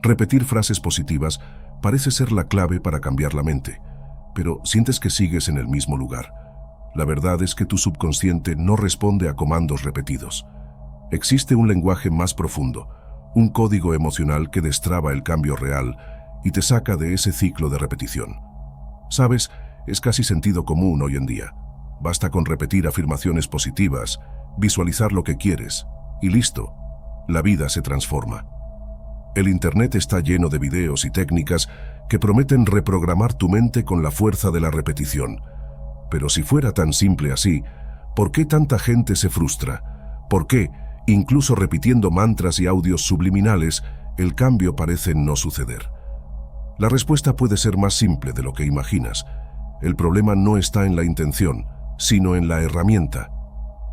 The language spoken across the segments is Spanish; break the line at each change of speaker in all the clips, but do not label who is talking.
Repetir frases positivas parece ser la clave para cambiar la mente, pero sientes que sigues en el mismo lugar. La verdad es que tu subconsciente no responde a comandos repetidos. Existe un lenguaje más profundo, un código emocional que destraba el cambio real y te saca de ese ciclo de repetición. Sabes, es casi sentido común hoy en día. Basta con repetir afirmaciones positivas, visualizar lo que quieres, y listo, la vida se transforma. El Internet está lleno de videos y técnicas que prometen reprogramar tu mente con la fuerza de la repetición. Pero si fuera tan simple así, ¿por qué tanta gente se frustra? ¿Por qué, incluso repitiendo mantras y audios subliminales, el cambio parece no suceder? La respuesta puede ser más simple de lo que imaginas. El problema no está en la intención, sino en la herramienta.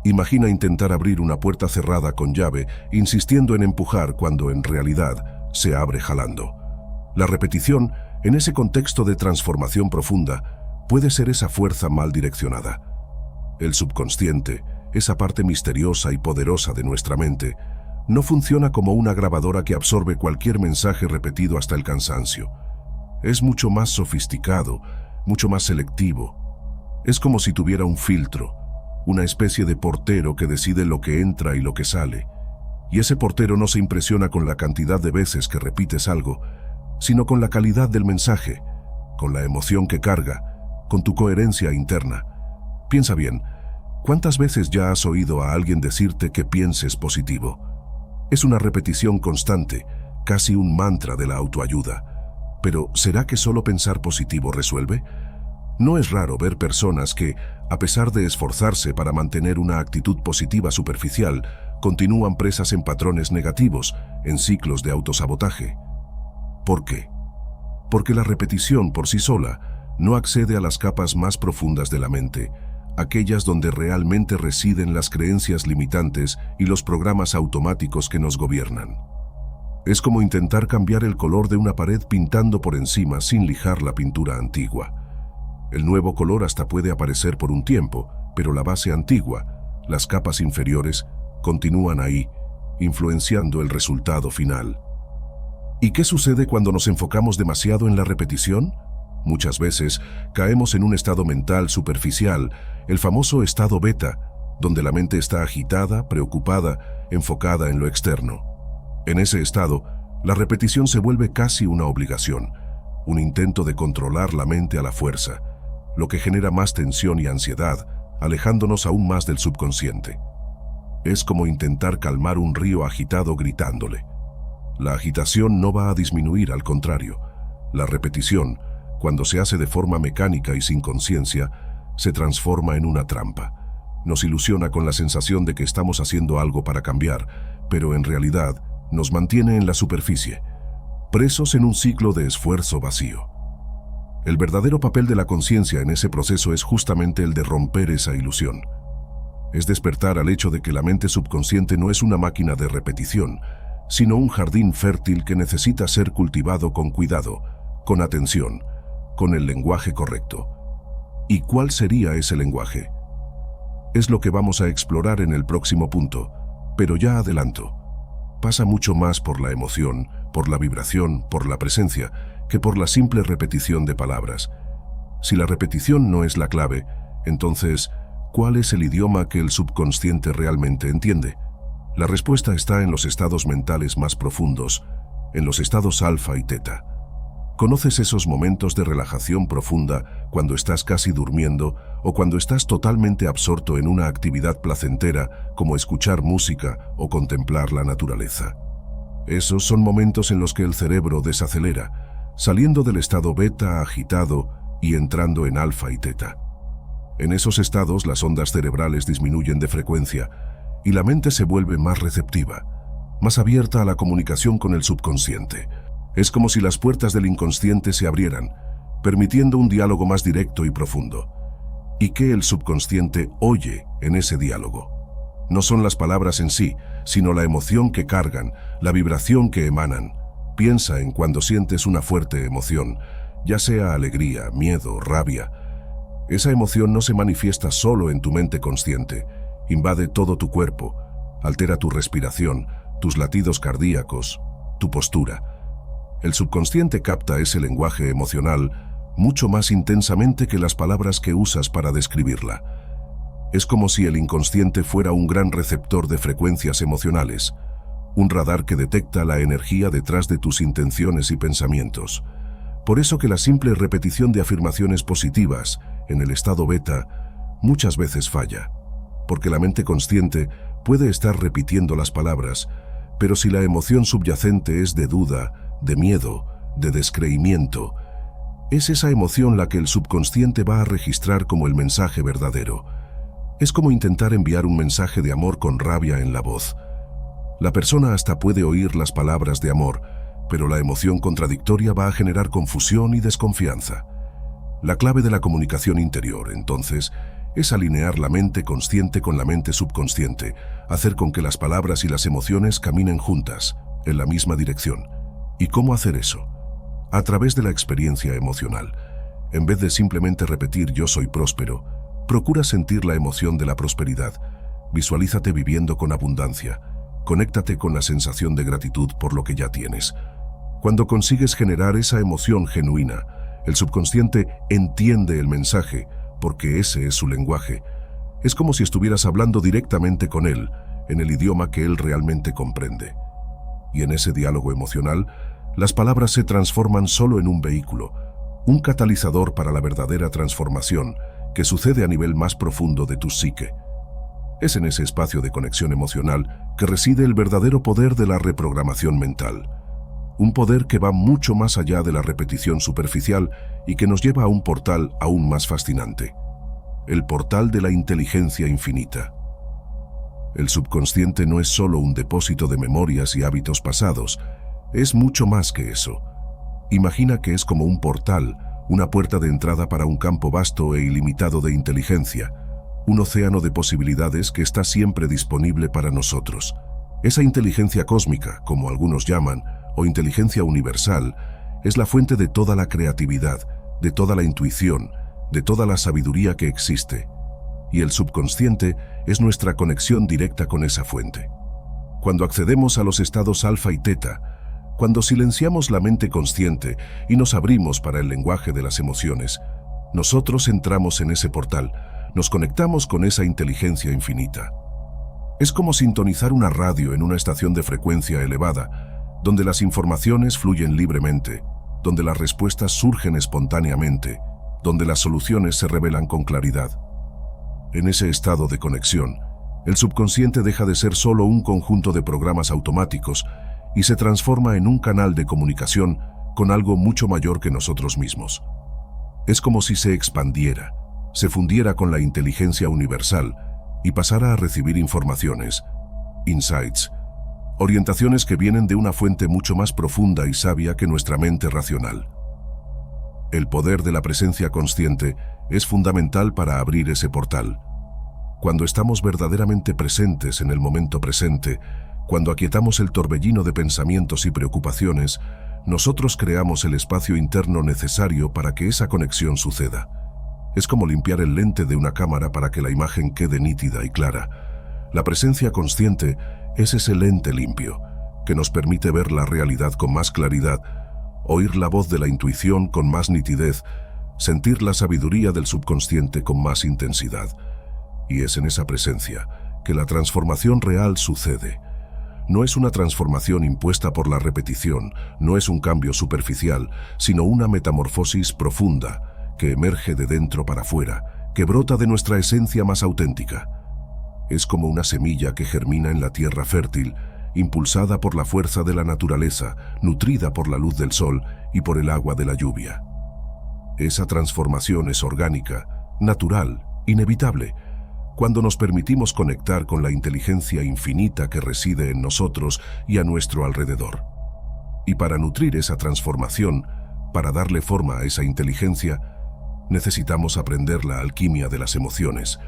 Imagina intentar abrir una puerta cerrada con llave, insistiendo en empujar cuando en realidad se abre jalando. La repetición, en ese contexto de transformación profunda, puede ser esa fuerza mal direccionada. El subconsciente, esa parte misteriosa y poderosa de nuestra mente, no funciona como una grabadora que absorbe cualquier mensaje repetido hasta el cansancio. Es mucho más sofisticado, mucho más selectivo. Es como si tuviera un filtro, una especie de portero que decide lo que entra y lo que sale. Y ese portero no se impresiona con la cantidad de veces que repites algo, sino con la calidad del mensaje, con la emoción que carga, con tu coherencia interna. Piensa bien, ¿cuántas veces ya has oído a alguien decirte que pienses positivo? Es una repetición constante, casi un mantra de la autoayuda. Pero, ¿será que solo pensar positivo resuelve? No es raro ver personas que, a pesar de esforzarse para mantener una actitud positiva superficial, continúan presas en patrones negativos, en ciclos de autosabotaje. ¿Por qué? Porque la repetición por sí sola no accede a las capas más profundas de la mente, aquellas donde realmente residen las creencias limitantes y los programas automáticos que nos gobiernan. Es como intentar cambiar el color de una pared pintando por encima sin lijar la pintura antigua. El nuevo color hasta puede aparecer por un tiempo, pero la base antigua, las capas inferiores, continúan ahí, influenciando el resultado final. ¿Y qué sucede cuando nos enfocamos demasiado en la repetición? Muchas veces caemos en un estado mental superficial, el famoso estado beta, donde la mente está agitada, preocupada, enfocada en lo externo. En ese estado, la repetición se vuelve casi una obligación, un intento de controlar la mente a la fuerza, lo que genera más tensión y ansiedad, alejándonos aún más del subconsciente. Es como intentar calmar un río agitado gritándole. La agitación no va a disminuir, al contrario. La repetición, cuando se hace de forma mecánica y sin conciencia, se transforma en una trampa. Nos ilusiona con la sensación de que estamos haciendo algo para cambiar, pero en realidad nos mantiene en la superficie, presos en un ciclo de esfuerzo vacío. El verdadero papel de la conciencia en ese proceso es justamente el de romper esa ilusión. Es despertar al hecho de que la mente subconsciente no es una máquina de repetición, sino un jardín fértil que necesita ser cultivado con cuidado, con atención, con el lenguaje correcto. ¿Y cuál sería ese lenguaje? Es lo que vamos a explorar en el próximo punto, pero ya adelanto. Pasa mucho más por la emoción, por la vibración, por la presencia, que por la simple repetición de palabras. Si la repetición no es la clave, entonces, ¿cuál es el idioma que el subconsciente realmente entiende? La respuesta está en los estados mentales más profundos, en los estados alfa y teta. ¿Conoces esos momentos de relajación profunda cuando estás casi durmiendo o cuando estás totalmente absorto en una actividad placentera como escuchar música o contemplar la naturaleza? Esos son momentos en los que el cerebro desacelera, saliendo del estado beta agitado y entrando en alfa y teta. En esos estados las ondas cerebrales disminuyen de frecuencia y la mente se vuelve más receptiva, más abierta a la comunicación con el subconsciente. Es como si las puertas del inconsciente se abrieran, permitiendo un diálogo más directo y profundo. ¿Y qué el subconsciente oye en ese diálogo? No son las palabras en sí, sino la emoción que cargan, la vibración que emanan. Piensa en cuando sientes una fuerte emoción, ya sea alegría, miedo, rabia. Esa emoción no se manifiesta solo en tu mente consciente, invade todo tu cuerpo, altera tu respiración, tus latidos cardíacos, tu postura. El subconsciente capta ese lenguaje emocional mucho más intensamente que las palabras que usas para describirla. Es como si el inconsciente fuera un gran receptor de frecuencias emocionales, un radar que detecta la energía detrás de tus intenciones y pensamientos. Por eso que la simple repetición de afirmaciones positivas en el estado beta muchas veces falla, porque la mente consciente puede estar repitiendo las palabras, pero si la emoción subyacente es de duda, de miedo, de descreimiento, es esa emoción la que el subconsciente va a registrar como el mensaje verdadero. Es como intentar enviar un mensaje de amor con rabia en la voz. La persona hasta puede oír las palabras de amor, pero la emoción contradictoria va a generar confusión y desconfianza. La clave de la comunicación interior, entonces, es alinear la mente consciente con la mente subconsciente, hacer con que las palabras y las emociones caminen juntas, en la misma dirección. ¿Y cómo hacer eso? A través de la experiencia emocional. En vez de simplemente repetir "yo soy próspero", procura sentir la emoción de la prosperidad. Visualízate viviendo con abundancia. Conéctate con la sensación de gratitud por lo que ya tienes. Cuando consigues generar esa emoción genuina, el subconsciente entiende el mensaje, porque ese es su lenguaje. Es como si estuvieras hablando directamente con él, en el idioma que él realmente comprende. Y en ese diálogo emocional, las palabras se transforman solo en un vehículo, un catalizador para la verdadera transformación que sucede a nivel más profundo de tu psique. Es en ese espacio de conexión emocional que reside el verdadero poder de la reprogramación mental. Un poder que va mucho más allá de la repetición superficial y que nos lleva a un portal aún más fascinante. El portal de la inteligencia infinita. El subconsciente no es solo un depósito de memorias y hábitos pasados, es mucho más que eso. Imagina que es como un portal, una puerta de entrada para un campo vasto e ilimitado de inteligencia, un océano de posibilidades que está siempre disponible para nosotros. Esa inteligencia cósmica, como algunos llaman, o inteligencia universal, es la fuente de toda la creatividad, de toda la intuición, de toda la sabiduría que existe. Y el subconsciente es nuestra conexión directa con esa fuente. Cuando accedemos a los estados alfa y teta, cuando silenciamos la mente consciente y nos abrimos para el lenguaje de las emociones, nosotros entramos en ese portal, nos conectamos con esa inteligencia infinita. Es como sintonizar una radio en una estación de frecuencia elevada, donde las informaciones fluyen libremente, donde las respuestas surgen espontáneamente, donde las soluciones se revelan con claridad. En ese estado de conexión, el subconsciente deja de ser solo un conjunto de programas automáticos y se transforma en un canal de comunicación con algo mucho mayor que nosotros mismos. Es como si se expandiera, se fundiera con la inteligencia universal y pasara a recibir informaciones, insights, orientaciones que vienen de una fuente mucho más profunda y sabia que nuestra mente racional. El poder de la presencia consciente es fundamental para abrir ese portal. Cuando estamos verdaderamente presentes en el momento presente, cuando aquietamos el torbellino de pensamientos y preocupaciones, nosotros creamos el espacio interno necesario para que esa conexión suceda. Es como limpiar el lente de una cámara para que la imagen quede nítida y clara. La presencia consciente es ese lente limpio, que nos permite ver la realidad con más claridad, oír la voz de la intuición con más nitidez, sentir la sabiduría del subconsciente con más intensidad. Y es en esa presencia que la transformación real sucede. No es una transformación impuesta por la repetición, no es un cambio superficial, sino una metamorfosis profunda que emerge de dentro para afuera, que brota de nuestra esencia más auténtica. Es como una semilla que germina en la tierra fértil, impulsada por la fuerza de la naturaleza, nutrida por la luz del sol y por el agua de la lluvia. Esa transformación es orgánica, natural, inevitable, cuando nos permitimos conectar con la inteligencia infinita que reside en nosotros y a nuestro alrededor. Y para nutrir esa transformación, para darle forma a esa inteligencia, necesitamos aprender la alquimia de las emociones,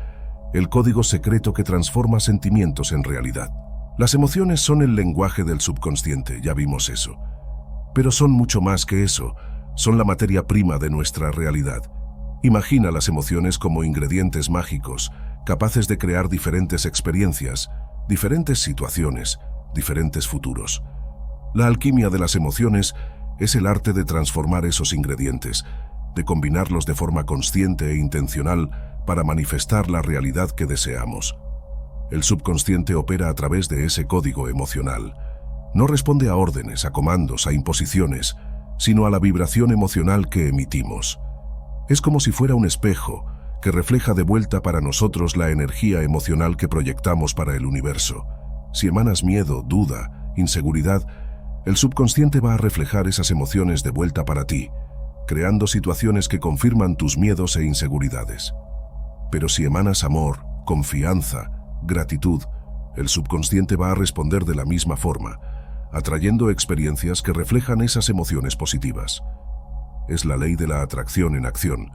el código secreto que transforma sentimientos en realidad. Las emociones son el lenguaje del subconsciente, ya vimos eso. Pero son mucho más que eso, son la materia prima de nuestra realidad. Imagina las emociones como ingredientes mágicos, capaces de crear diferentes experiencias, diferentes situaciones, diferentes futuros. La alquimia de las emociones Es el arte de transformar esos ingredientes, de combinarlos de forma consciente e intencional para manifestar la realidad que deseamos. El subconsciente opera a través de ese código emocional. No responde a órdenes, a comandos, a imposiciones, sino a la vibración emocional que emitimos. Es como si fuera un espejo que refleja de vuelta para nosotros la energía emocional que proyectamos para el universo. Si emanas miedo, duda, inseguridad, el subconsciente va a reflejar esas emociones de vuelta para ti, creando situaciones que confirman tus miedos e inseguridades. Pero si emanas amor, confianza, gratitud, el subconsciente va a responder de la misma forma, atrayendo experiencias que reflejan esas emociones positivas. Es la ley de la atracción en acción,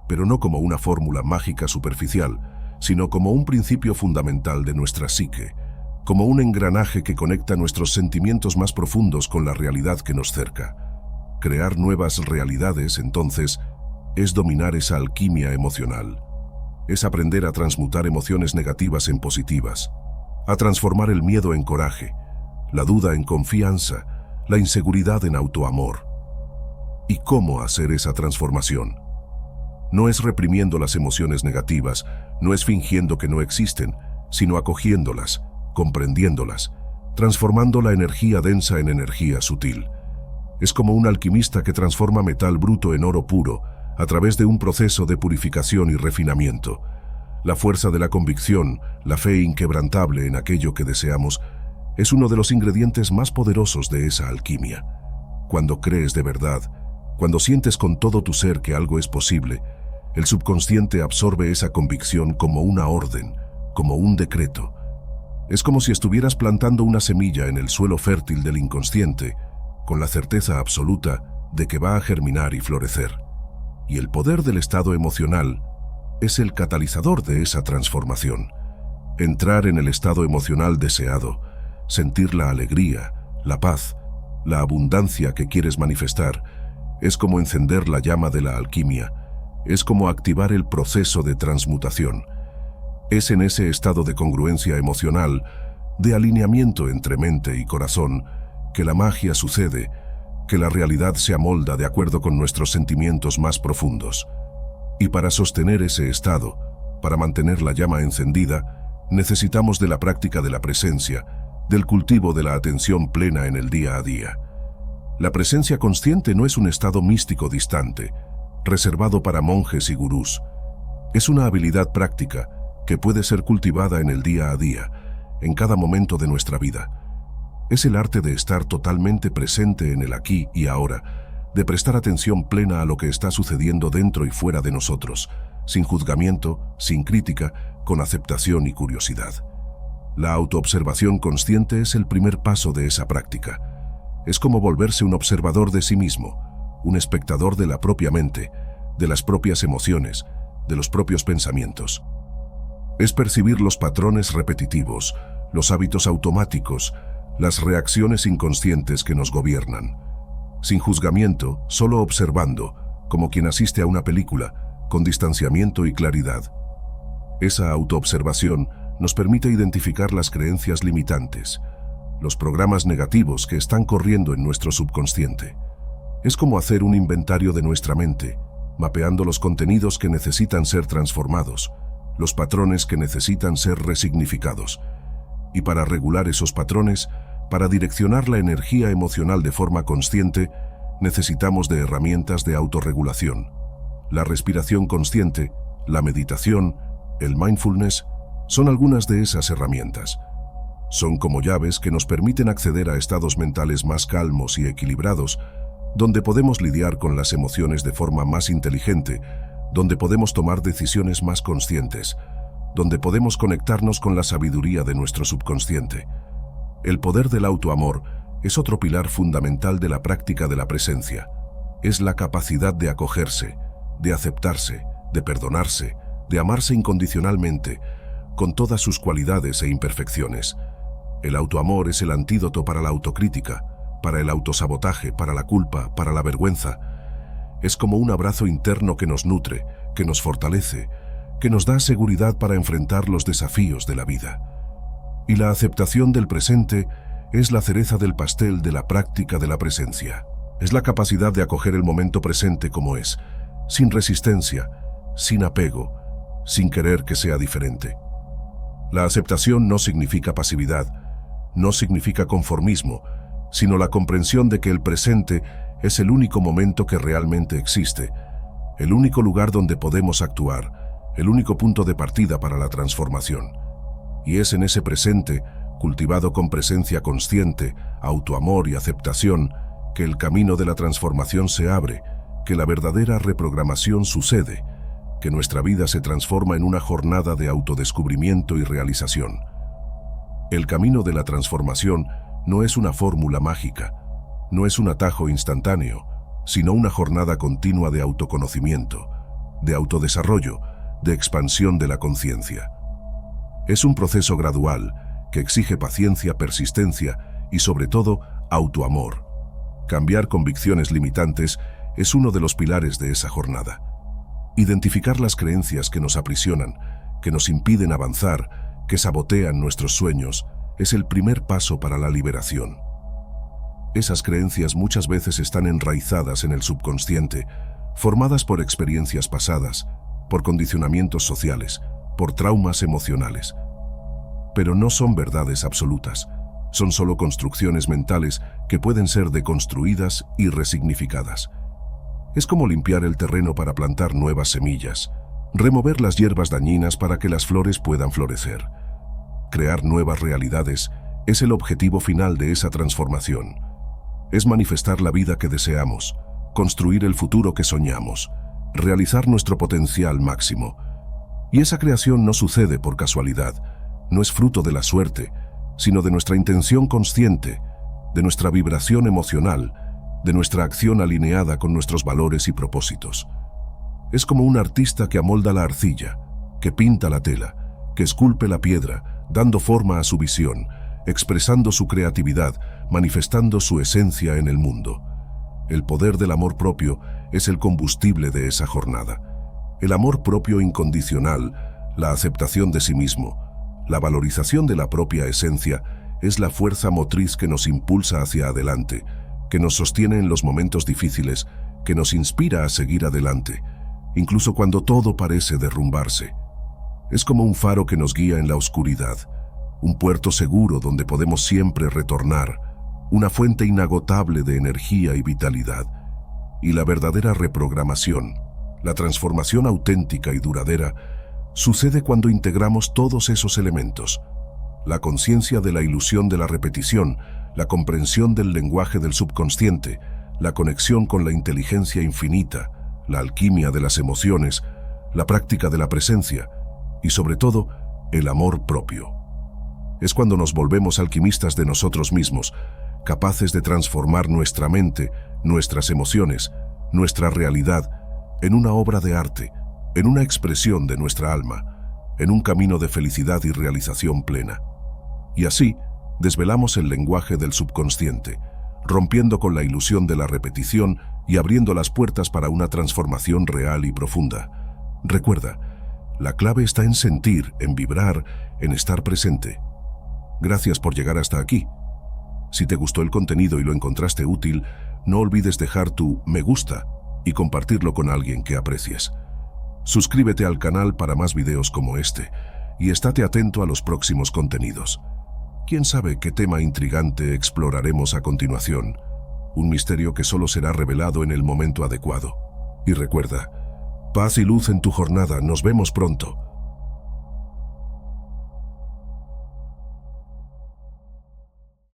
pero no como una fórmula mágica superficial, sino como un principio fundamental de nuestra psique, como un engranaje que conecta nuestros sentimientos más profundos con la realidad que nos cerca. Crear nuevas realidades, entonces, es dominar esa alquimia emocional. Es aprender a transmutar emociones negativas en positivas, a transformar el miedo en coraje, la duda en confianza, la inseguridad en autoamor. ¿Y cómo hacer esa transformación? No es reprimiendo las emociones negativas, no es fingiendo que no existen, sino acogiéndolas, comprendiéndolas, transformando la energía densa en energía sutil. Es como un alquimista que transforma metal bruto en oro puro a través de un proceso de purificación y refinamiento. La fuerza de la convicción, la fe inquebrantable en aquello que deseamos, es uno de los ingredientes más poderosos de esa alquimia. Cuando crees de verdad, cuando sientes con todo tu ser que algo es posible, el subconsciente absorbe esa convicción como una orden, como un decreto. Es como si estuvieras plantando una semilla en el suelo fértil del inconsciente, con la certeza absoluta de que va a germinar y florecer. Y el poder del estado emocional es el catalizador de esa transformación. Entrar en el estado emocional deseado, sentir la alegría, la paz, la abundancia que quieres manifestar, es como encender la llama de la alquimia, es como activar el proceso de transmutación. Es en ese estado de congruencia emocional, de alineamiento entre mente y corazón, que la magia sucede, que la realidad se amolda de acuerdo con nuestros sentimientos más profundos. Y para sostener ese estado, para mantener la llama encendida, necesitamos de la práctica de la presencia, del cultivo de la atención plena en el día a día. La presencia consciente no es un estado místico distante, reservado para monjes y gurús. Es una habilidad práctica que puede ser cultivada en el día a día, en cada momento de nuestra vida. Es el arte de estar totalmente presente en el aquí y ahora, de prestar atención plena a lo que está sucediendo dentro y fuera de nosotros, sin juzgamiento, sin crítica, con aceptación y curiosidad. La autoobservación consciente es el primer paso de esa práctica. Es como volverse un observador de sí mismo, un espectador de la propia mente, de las propias emociones, de los propios pensamientos. Es percibir los patrones repetitivos, los hábitos automáticos, las reacciones inconscientes que nos gobiernan. Sin juzgamiento, solo observando, como quien asiste a una película, con distanciamiento y claridad. Esa autoobservación nos permite identificar las creencias limitantes, los programas negativos que están corriendo en nuestro subconsciente. Es como hacer un inventario de nuestra mente, mapeando los contenidos que necesitan ser transformados, los patrones que necesitan ser resignificados. Y para regular esos patrones, para direccionar la energía emocional de forma consciente, necesitamos de herramientas de autorregulación. La respiración consciente, la meditación, el mindfulness, son algunas de esas herramientas. Son como llaves que nos permiten acceder a estados mentales más calmos y equilibrados, donde podemos lidiar con las emociones de forma más inteligente, donde podemos tomar decisiones más conscientes, donde podemos conectarnos con la sabiduría de nuestro subconsciente. El poder del autoamor es otro pilar fundamental de la práctica de la presencia. Es la capacidad de acogerse, de aceptarse, de perdonarse, de amarse incondicionalmente, con todas sus cualidades e imperfecciones. El autoamor es el antídoto para la autocrítica, para el autosabotaje, para la culpa, para la vergüenza. Es como un abrazo interno que nos nutre, que nos fortalece, que nos da seguridad para enfrentar los desafíos de la vida. Y la aceptación del presente es la cereza del pastel de la práctica de la presencia. Es la capacidad de acoger el momento presente como es, sin resistencia, sin apego, sin querer que sea diferente. La aceptación no significa pasividad, no significa conformismo, sino la comprensión de que el presente es el único momento que realmente existe, el único lugar donde podemos actuar, el único punto de partida para la transformación. Y es en ese presente, cultivado con presencia consciente, autoamor y aceptación, que el camino de la transformación se abre, que la verdadera reprogramación sucede, que nuestra vida se transforma en una jornada de autodescubrimiento y realización. El camino de la transformación no es una fórmula mágica, no es un atajo instantáneo, sino una jornada continua de autoconocimiento, de autodesarrollo, de expansión de la conciencia. Es un proceso gradual que exige paciencia, persistencia y, sobre todo, autoamor. Cambiar convicciones limitantes es uno de los pilares de esa jornada. Identificar las creencias que nos aprisionan, que nos impiden avanzar, que sabotean nuestros sueños, es el primer paso para la liberación. Esas creencias muchas veces están enraizadas en el subconsciente, formadas por experiencias pasadas, por condicionamientos sociales, por traumas emocionales. Pero no son verdades absolutas, son solo construcciones mentales que pueden ser deconstruidas y resignificadas. Es como limpiar el terreno para plantar nuevas semillas, remover las hierbas dañinas para que las flores puedan florecer. Crear nuevas realidades es el objetivo final de esa transformación. Es manifestar la vida que deseamos, construir el futuro que soñamos, realizar nuestro potencial máximo. Y esa creación no sucede por casualidad, no es fruto de la suerte, sino de nuestra intención consciente, de nuestra vibración emocional, de nuestra acción alineada con nuestros valores y propósitos. Es como un artista que amolda la arcilla, que pinta la tela, que esculpe la piedra, dando forma a su visión, expresando su creatividad, manifestando su esencia en el mundo. El poder del amor propio es el combustible de esa jornada. El amor propio incondicional, la aceptación de sí mismo, la valorización de la propia esencia es la fuerza motriz que nos impulsa hacia adelante, que nos sostiene en los momentos difíciles, que nos inspira a seguir adelante, incluso cuando todo parece derrumbarse. Es como un faro que nos guía en la oscuridad, un puerto seguro donde podemos siempre retornar, una fuente inagotable de energía y vitalidad. Y la verdadera reprogramación, la transformación auténtica y duradera, sucede cuando integramos todos esos elementos: la conciencia de la ilusión de la repetición, la comprensión del lenguaje del subconsciente, la conexión con la inteligencia infinita, la alquimia de las emociones, la práctica de la presencia y, sobre todo, el amor propio. Es cuando nos volvemos alquimistas de nosotros mismos, capaces de transformar nuestra mente, nuestras emociones, nuestra realidad, en una obra de arte, en una expresión de nuestra alma, en un camino de felicidad y realización plena. Y así, desvelamos el lenguaje del subconsciente, rompiendo con la ilusión de la repetición y abriendo las puertas para una transformación real y profunda. Recuerda, la clave está en sentir, en vibrar, en estar presente. Gracias por llegar hasta aquí. Si te gustó el contenido y lo encontraste útil, no olvides dejar tu me gusta y compartirlo con alguien que aprecies. Suscríbete al canal para más videos como este y estate atento a los próximos contenidos. ¿Quién sabe qué tema intrigante exploraremos a continuación? Un misterio que solo será revelado en el momento adecuado. Y recuerda, paz y luz en tu jornada. Nos vemos pronto.